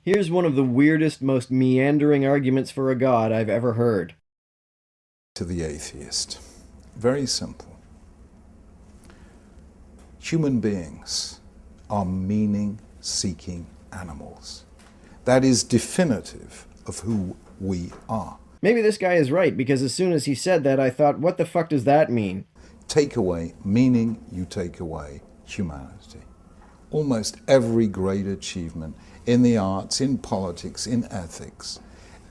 Here's one of the weirdest, most meandering arguments for a god I've ever heard. To the atheist. Very simple. Human beings are meaning-seeking animals. That is definitive of who we are. Maybe this guy is right, because as soon as he said that, I thought, what the fuck does that mean? Take away meaning, you take away humanity. Almost every great achievement in the arts, in politics, in ethics,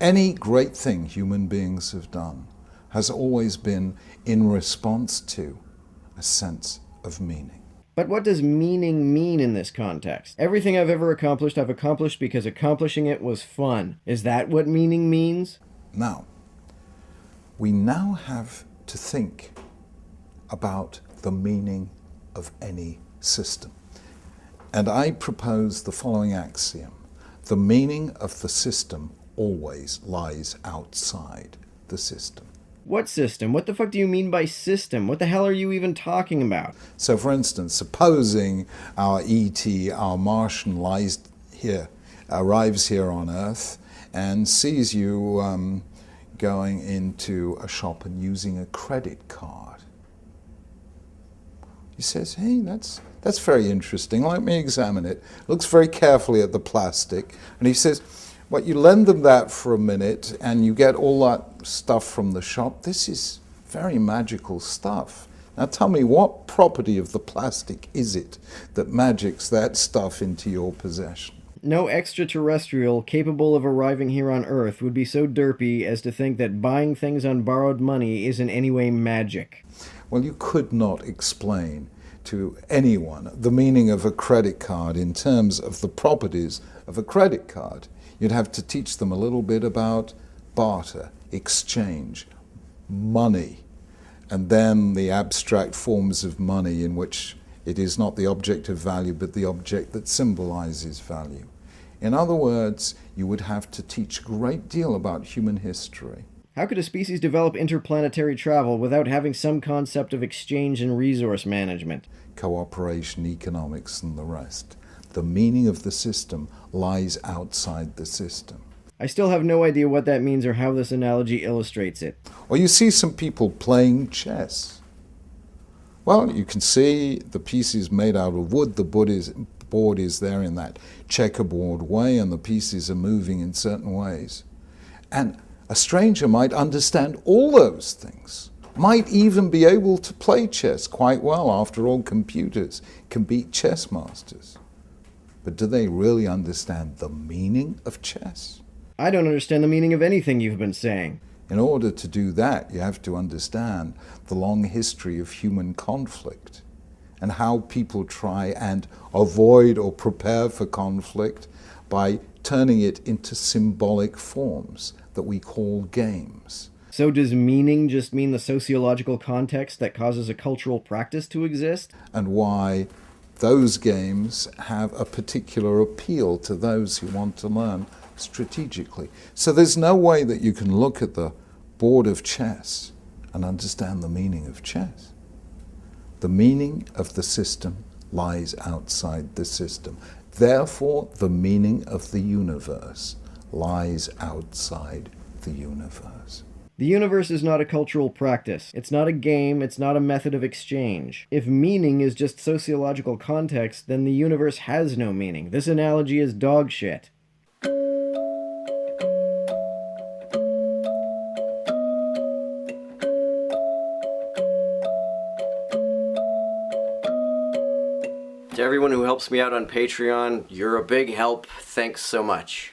any great thing human beings have done has always been in response to a sense of meaning. But what does meaning mean in this context? Everything I've ever accomplished, I've accomplished because accomplishing it was fun. Is that what meaning means? Now, we now have to think about the meaning of any system. And I propose the following axiom. The meaning of the system always lies outside the system. What system? What the fuck do you mean by system? What the hell are you even talking about? So for instance, supposing our ET, our Martian, arrives here on Earth and sees you going into a shop and using a credit card. He says, hey, that's very interesting. Let me examine it. Looks very carefully at the plastic. And he says, well, you lend them that for a minute and you get all that stuff from the shop. This is very magical stuff. Now tell me, what property of the plastic is it that magics that stuff into your possession? No extraterrestrial capable of arriving here on Earth would be so derpy as to think that buying things on borrowed money is in any way magic. Well, you could not explain to anyone the meaning of a credit card in terms of the properties of a credit card. You'd have to teach them a little bit about barter, exchange, money, and then the abstract forms of money in which it is not the object of value but the object that symbolizes value. In other words, you would have to teach a great deal about human history. How could a species develop interplanetary travel without having some concept of exchange and resource management? Cooperation, economics, and the rest. The meaning of the system lies outside the system. I still have no idea what that means or how this analogy illustrates it. Or you see some people playing chess. Well, you can see the pieces made out of wood, the board is there in that checkerboard way, and the pieces are moving in certain ways. And a stranger might understand all those things, might even be able to play chess quite well. After all, computers can beat chess masters. But do they really understand the meaning of chess? I don't understand the meaning of anything you've been saying. In order to do that, you have to understand the long history of human conflict and how people try and avoid or prepare for conflict by turning it into symbolic forms that we call games. So does meaning just mean the sociological context that causes a cultural practice to exist? And why those games have a particular appeal to those who want to learn strategically. So there's no way that you can look at the board of chess and understand the meaning of chess. The meaning of the system lies outside the system. Therefore, the meaning of the universe lies outside the universe. The universe is not a cultural practice. It's not a game. It's not a method of exchange. If meaning is just sociological context, then the universe has no meaning. This analogy is dog shit. To everyone who helps me out on Patreon, you're a big help. Thanks so much.